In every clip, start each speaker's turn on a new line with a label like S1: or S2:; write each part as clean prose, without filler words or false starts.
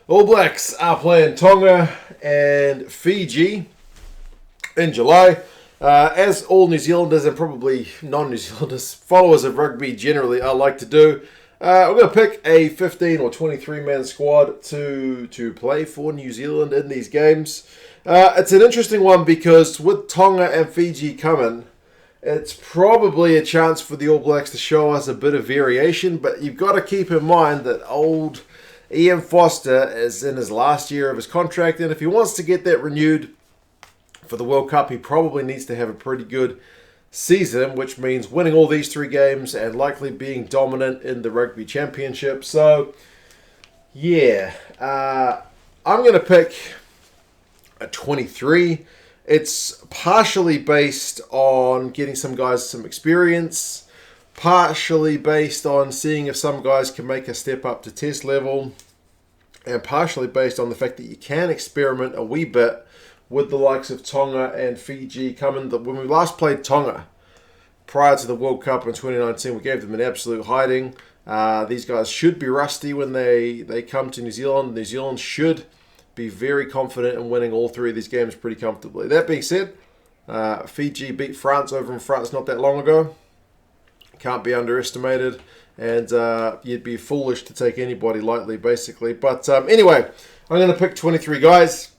S1: All Blacks are playing Tonga and Fiji in July. As all New Zealanders and probably non-New Zealanders, followers of rugby generally are like to do, we're going to pick a 15 or 23-man squad to play for New Zealand in these games. It's an interesting one because with Tonga and Fiji coming, it's probably a chance for the All Blacks to show us a bit of variation, but you've got to keep in mind that old Ian Foster is in his last year of his contract, and if he wants to get that renewed for the World Cup, he probably needs to have a pretty good season, which means winning all these three games and likely being dominant in the Rugby Championship. So, yeah, I'm going to pick a 23. It's partially based on getting some guys some experience, partially based on seeing if some guys can make a step up to test level, and partially based on the fact that you can experiment a wee bit with the likes of Tonga and Fiji coming. When we last played Tonga prior to the World Cup in 2019, we gave them an absolute hiding. These guys should be rusty when they come to New Zealand. New Zealand should be very confident in winning all three of these games pretty comfortably. That being said, Fiji beat France over in France not that long ago. Can't be underestimated, and you'd be foolish to take anybody lightly, basically. But anyway, I'm going to pick 23 guys,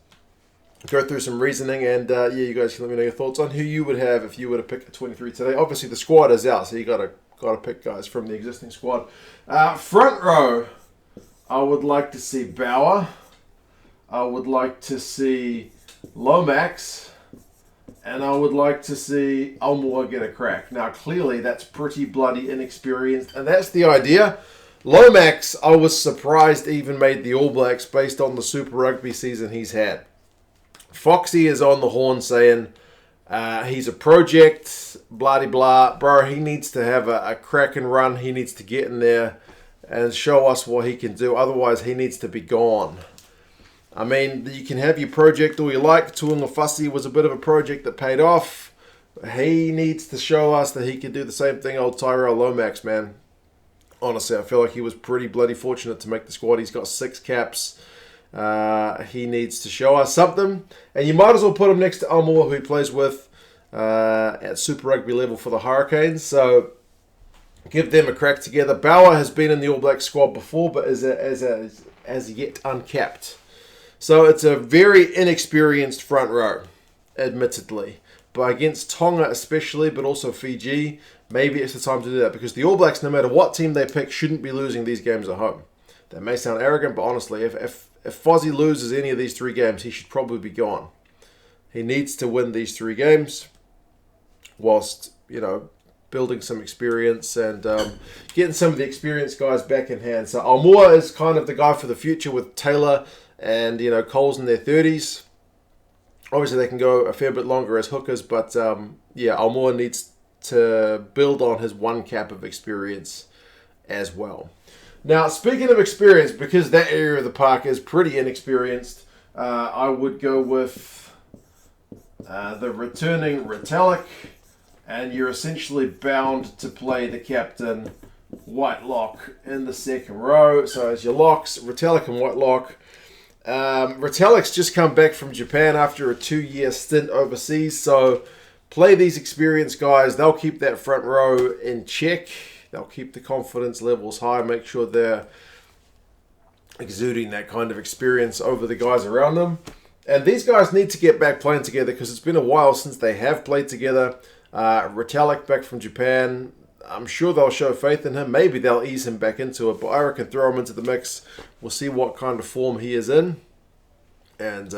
S1: go through some reasoning, and you guys can let me know your thoughts on who you would have if you were to pick a 23 today. Obviously, the squad is out, so you got to pick guys from the existing squad. Front row, I would like to see Bauer. I would like to see Lomax. And I would like to see Almore get a crack. Now, clearly, that's pretty bloody inexperienced. And that's the idea. Lomax, I was surprised even made the All Blacks based on the Super Rugby season he's had. Foxy is on the horn saying he's a project, blah-de-blah. Bro, he needs to have a crack and run. He needs to get in there and show us what he can do. Otherwise, he needs to be gone. I mean, you can have your project all you like. Tuanga Fussy was a bit of a project that paid off. He needs to show us that he can do the same thing old Tyrell Lomax, man. Honestly, I feel like he was pretty bloody fortunate to make the squad. He's got 6 caps. He needs to show us something. And you might as well put him next to Almore, who he plays with at Super Rugby level for the Hurricanes. So give them a crack together. Bauer has been in the All Black squad before, but is as yet uncapped. So it's a very inexperienced front row, admittedly. But against Tonga especially, but also Fiji, maybe it's the time to do that. Because the All Blacks, no matter what team they pick, shouldn't be losing these games at home. That may sound arrogant, but honestly, if Fozzie loses any of these 3 games, he should probably be gone. He needs to win these 3 games whilst, building some experience and getting some of the experienced guys back in hand. So Almore is kind of the guy for the future with Taylor and, Coles in their 30s. Obviously, they can go a fair bit longer as hookers, but, Almore needs to build on his 1 cap of experience as well. Now, speaking of experience, because that area of the park is pretty inexperienced, I would go with the returning Retallick, and you're essentially bound to play the captain, Whitelock, in the second row. So as your locks, Retallick and Whitelock. Retallick's just come back from Japan after a 2-year stint overseas, so play these experienced guys. They'll keep that front row in check. They'll keep the confidence levels high, make sure they're exuding that kind of experience over the guys around them. And these guys need to get back playing together because it's been a while since they have played together. Retallick back from Japan, I'm sure they'll show faith in him. Maybe they'll ease him back into it, but I reckon throw him into the mix. We'll see what kind of form he is in. And,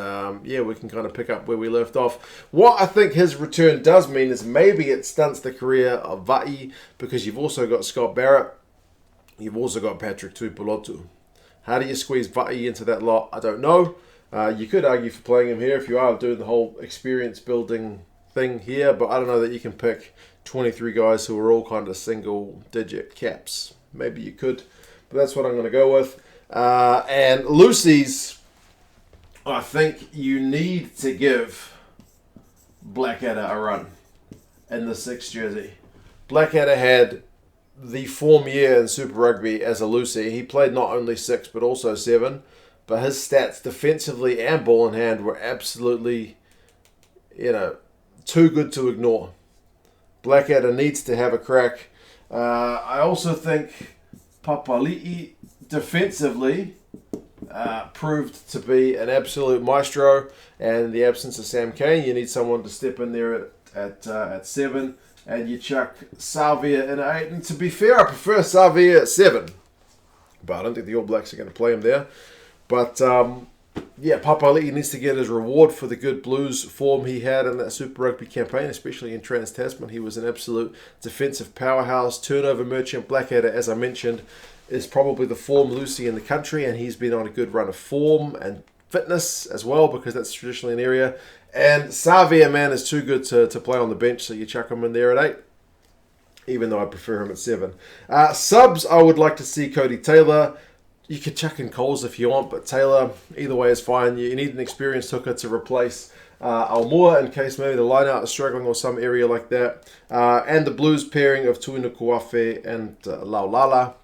S1: we can kind of pick up where we left off. What I think his return does mean is maybe it stunts the career of Va'i because you've also got Scott Barrett. You've also got Patrick Tuipulotu. How do you squeeze Va'i into that lot? I don't know. You could argue for playing him here if you are doing the whole experience building thing here, but I don't know that you can pick 23 guys who are all kind of single-digit caps. Maybe you could, but that's what I'm going to go with. And Lucy's, I think you need to give Blackadder a run in the 6th jersey. Blackadder had the form year in Super Rugby as a Lucy. He played not only 6 but also 7. but his stats defensively and ball in hand were absolutely, too good to ignore. Blackadder needs to have a crack. I also think Papali'i defensively proved to be an absolute maestro, and in the absence of Sam Cane, you need someone to step in there at 7, and you chuck Savia in at 8. And to be fair, I prefer Savia at 7, but I don't think the All Blacks are going to play him there. But Papali'i needs to get his reward for the good Blues form he had in that Super Rugby campaign, especially in Trans-Tasman. He was an absolute defensive powerhouse, turnover merchant. Blackadder, as I mentioned, is probably the form Lucy in the country, and he's been on a good run of form and fitness as well, because that's traditionally an area. And Savia, man, is too good to play on the bench, so you chuck him in there at 8, even though I prefer him at 7. Subs, I would like to see Cody Taylor. You could chuck in Coles if you want, but Taylor, either way is fine. You need an experienced hooker to replace Almoa in case maybe the line-out is struggling or some area like that. And the Blues pairing of Tuina Kuafe and Laulala.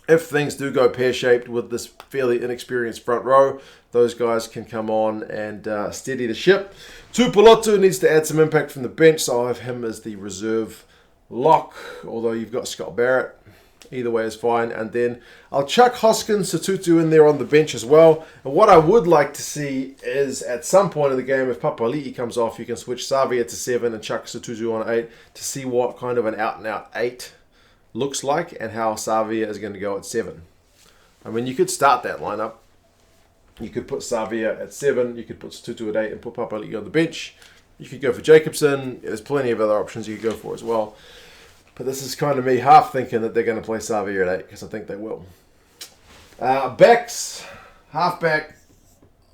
S1: If things do go pear-shaped with this fairly inexperienced front row, those guys can come on and steady the ship. Tupolotu needs to add some impact from the bench, so I'll have him as the reserve lock, although you've got Scott Barrett. Either way is fine. And then I'll chuck Hoskins Satutu in there on the bench as well. And what I would like to see is at some point in the game, if Papali'i comes off, you can switch Savia to 7 and chuck Satutu on 8 to see what kind of an out-and-out 8 looks like and how Savia is going to go at 7. I mean, you could start that lineup. You could put Savia at 7. You could put Satutu at 8 and put Papali'i on the bench. You could go for Jacobson. There's plenty of other options you could go for as well. But this is kind of me half thinking that they're going to play Savia at 8, because I think they will. Backs, halfback,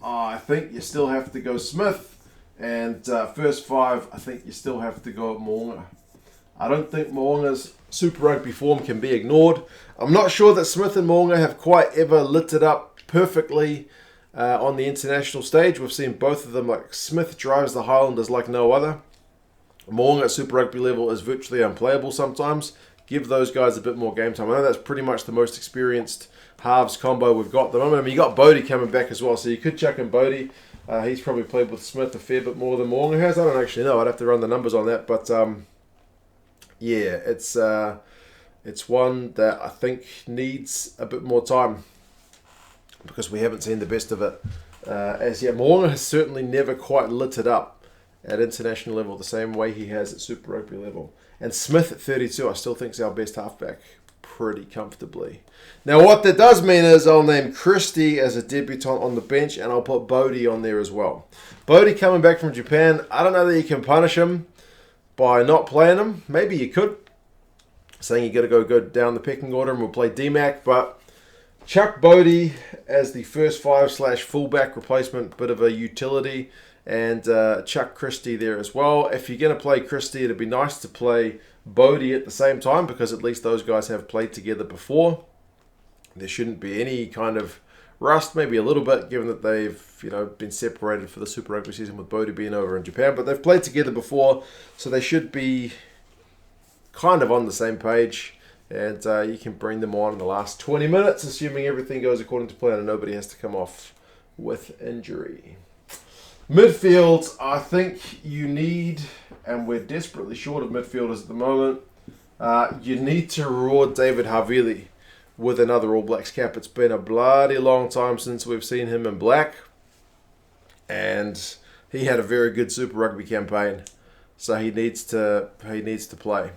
S1: I think you still have to go Smith. And first 5, I think you still have to go Mo'unga. I don't think Mo'unga's Super Rugby form can be ignored. I'm not sure that Smith and Mo'unga have quite ever lit it up perfectly on the international stage. We've seen both of them, like Smith drives the Highlanders like no other. Mo'unga at Super Rugby level is virtually unplayable sometimes. Give those guys a bit more game time. I know that's pretty much the most experienced halves combo we've got at the moment. I mean, you got Bodie coming back as well, so you could chuck in Bodie. He's probably played with Smith a fair bit more than Mo'unga has. I don't actually know. I'd have to run the numbers on that. But, it's one that I think needs a bit more time because we haven't seen the best of it as yet. Mo'unga has certainly never quite lit it up at international level the same way he has at Super Rugby level. And Smith at 32, I still think is our best halfback pretty comfortably. Now what that does mean is I'll name Christie as a debutant on the bench, and I'll put Bodie on there as well. Bodie coming back from Japan, I don't know that you can punish him by not playing him. Maybe you could, saying you got to go down the pecking order and we'll play DMAC, but chuck Bodie as the first 5/fullback replacement, bit of a utility. And chuck Christie there as well. If you're going to play Christie, it'd be nice to play Bodie at the same time, because at least those guys have played together before. There shouldn't be any kind of rust, maybe a little bit, given that they've been separated for the Super Rugby season with Bodie being over in Japan. But they've played together before, so they should be kind of on the same page. And you can bring them on in the last 20 minutes, assuming everything goes according to plan and nobody has to come off with injury. Midfield, I think you need, and we're desperately short of midfielders at the moment, you need to reward David Havili with another All Blacks cap. It's been a bloody long time since we've seen him in black, and he had a very good Super Rugby campaign, so he needs to play.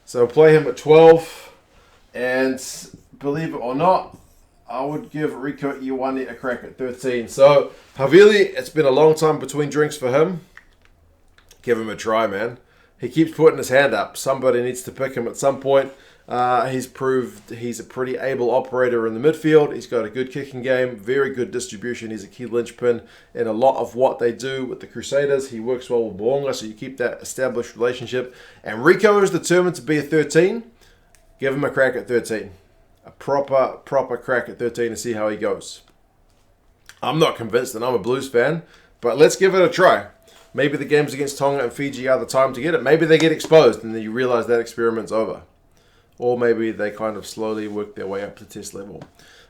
S1: So play him at 12, and believe it or not, I would give Rico Ioane a crack at 13. So, Havili, it's been a long time between drinks for him. Give him a try, man. He keeps putting his hand up. Somebody needs to pick him at some point. He's proved he's a pretty able operator in the midfield. He's got a good kicking game, very good distribution. He's a key linchpin in a lot of what they do with the Crusaders. He works well with Mo'unga, so you keep that established relationship. And Rico is determined to be a 13. Give him a crack at 13. A proper crack at 13 to see how he goes. I'm not convinced, and I'm a Blues fan, but let's give it a try. Maybe the games against Tonga and Fiji are the time to get it. Maybe they get exposed and then you realize that experiment's over. Or maybe they kind of slowly work their way up to test level.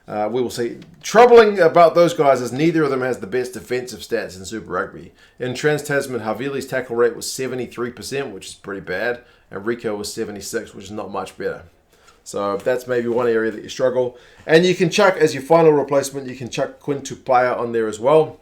S1: We will see. Troubling about those guys is neither of them has the best defensive stats in Super Rugby. In Trans-Tasman, Havili's tackle rate was 73%, which is pretty bad, and Rico was 76%, which is not much better. So that's maybe one area that you struggle. And you can chuck, as your final replacement, you can chuck Quinn Tupaia on there as well.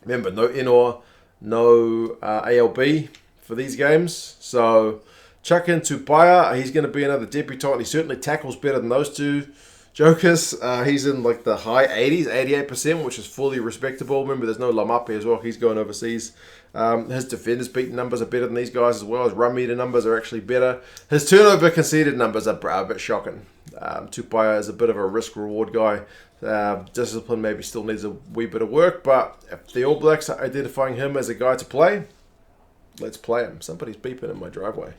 S1: Remember, no Enor, no ALB for these games. So chuck in Tupaia. He's going to be another debutant. He certainly tackles better than those two jokers. He's in like the high 80s, 88%, which is fully respectable. Remember, there's no Lamape as well. He's going overseas. His defenders beating numbers are better than these guys as well. His run meter numbers are actually better. His turnover conceded numbers are a bit shocking. Tupaia is a bit of a risk-reward guy. Discipline maybe still needs a wee bit of work, but if the All Blacks are identifying him as a guy to play, let's play him. Somebody's beeping in my driveway.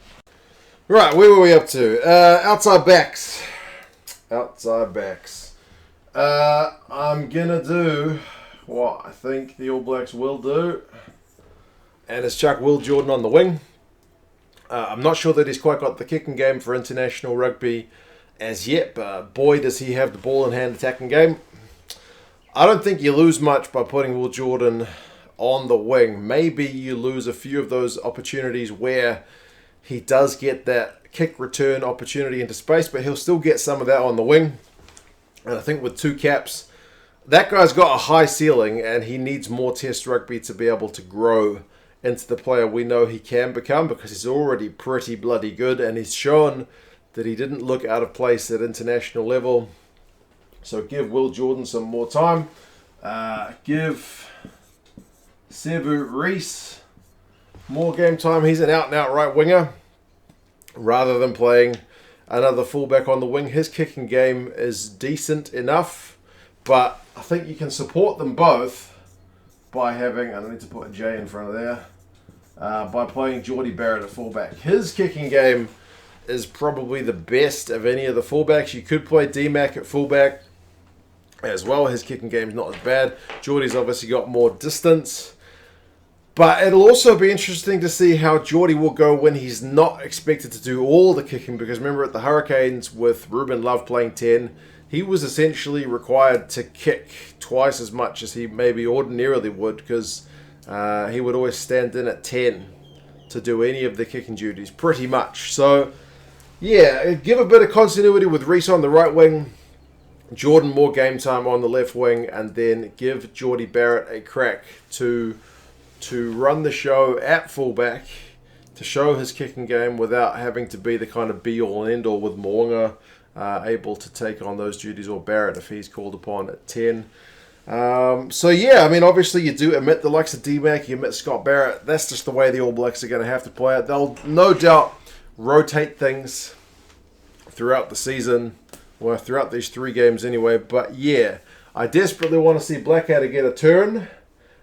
S1: Right, where were we up to? Outside backs. Outside backs. I'm going to do what I think the All Blacks will do. And it's chuck Will Jordan on the wing. I'm not sure that he's quite got the kicking game for international rugby as yet, but boy, does he have the ball in hand attacking game. I don't think you lose much by putting Will Jordan on the wing. Maybe you lose a few of those opportunities where he does get that kick return opportunity into space, but he'll still get some of that on the wing. And I think with two caps, that guy's got a high ceiling and he needs more test rugby to be able to grow into the player we know he can become, because he's already pretty bloody good and he's shown that he didn't look out of place at international level. So give Will Jordan some more time. Give Sevu Reece more game time. He's an out-and-out right winger rather than playing another fullback on the wing. His kicking game is decent enough, but I think you can support them both by having, I need to put a J in front of there, by playing Jordie Barrett at fullback. His kicking game is probably the best of any of the fullbacks. You could play D-Mac at fullback as well. His kicking game's not as bad. Jordie's obviously got more distance. But it'll also be interesting to see how Jordie will go when he's not expected to do all the kicking, because remember at the Hurricanes with Ruben Love playing 10, he was essentially required to kick twice as much as he maybe ordinarily would, because he would always stand in at 10 to do any of the kicking duties, pretty much. So, yeah, give a bit of continuity with Reece on the right wing, Jordan more game time on the left wing, and then give Jordie Barrett a crack to run the show at fullback, to show his kicking game without having to be the kind of be-all and end-all with Mo'unga able to take on those duties, or Barrett if he's called upon at 10. So yeah, I mean, obviously you do omit the likes of D-Mac, you omit Scott Barrett. That's just the way the All Blacks are going to have to play it. They'll no doubt rotate things throughout the season, well, throughout these 3 games anyway. But yeah, I desperately want to see Blackadder get a turn.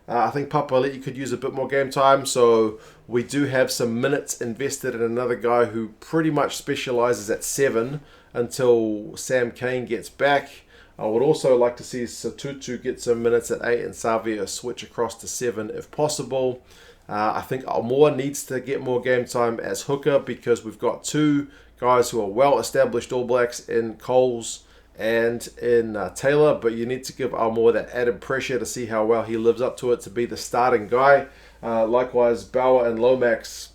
S1: I think Papali'i could use a bit more game time, so we do have some minutes invested in another guy who pretty much specialises at 7 until Sam Cane gets back. I would also like to see Satutu get some minutes at 8 and Savia switch across to 7 if possible. I think Almore needs to get more game time as hooker, because we've got 2 guys who are well-established All Blacks in Coles and in Taylor, but you need to give Almore that added pressure to see how well he lives up to it to be the starting guy. Likewise, Bauer and Lomax,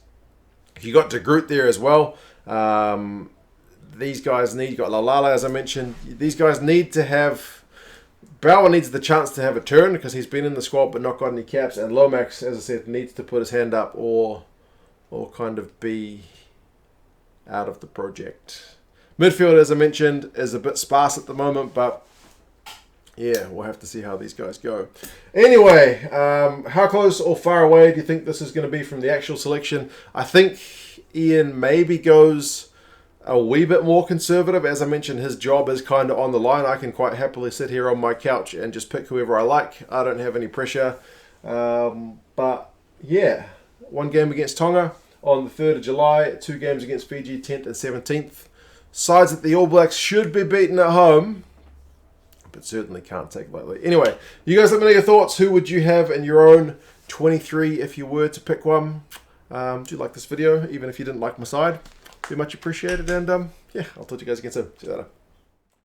S1: you got De Groot there as well. These guys need, you got Lalala as I mentioned, these guys need to have, Bauer needs the chance to have a turn because he's been in the squad but not got any caps, and Lomax, as I said, needs to put his hand up or kind of be out of the project. Midfield, as I mentioned, is a bit sparse at the moment, but yeah, we'll have to see how these guys go. Anyway, how close or far away do you think this is going to be from the actual selection? I think Ian maybe goes a wee bit more conservative. As I mentioned, his job is kind of on the line. I can quite happily sit here on my couch and just pick whoever I like. I don't have any pressure. But yeah, 1 game against Tonga on the 3rd of July, 2 games against Fiji, 10th and 17th. Sides that the All Blacks should be beaten at home, but certainly can't take lightly. Anyway, you guys let me know your thoughts. Who would you have in your own 23 if you were to pick one? Do you like this video, even if you didn't like my side? Be much appreciated, and yeah, I'll talk to you guys again soon. See you later.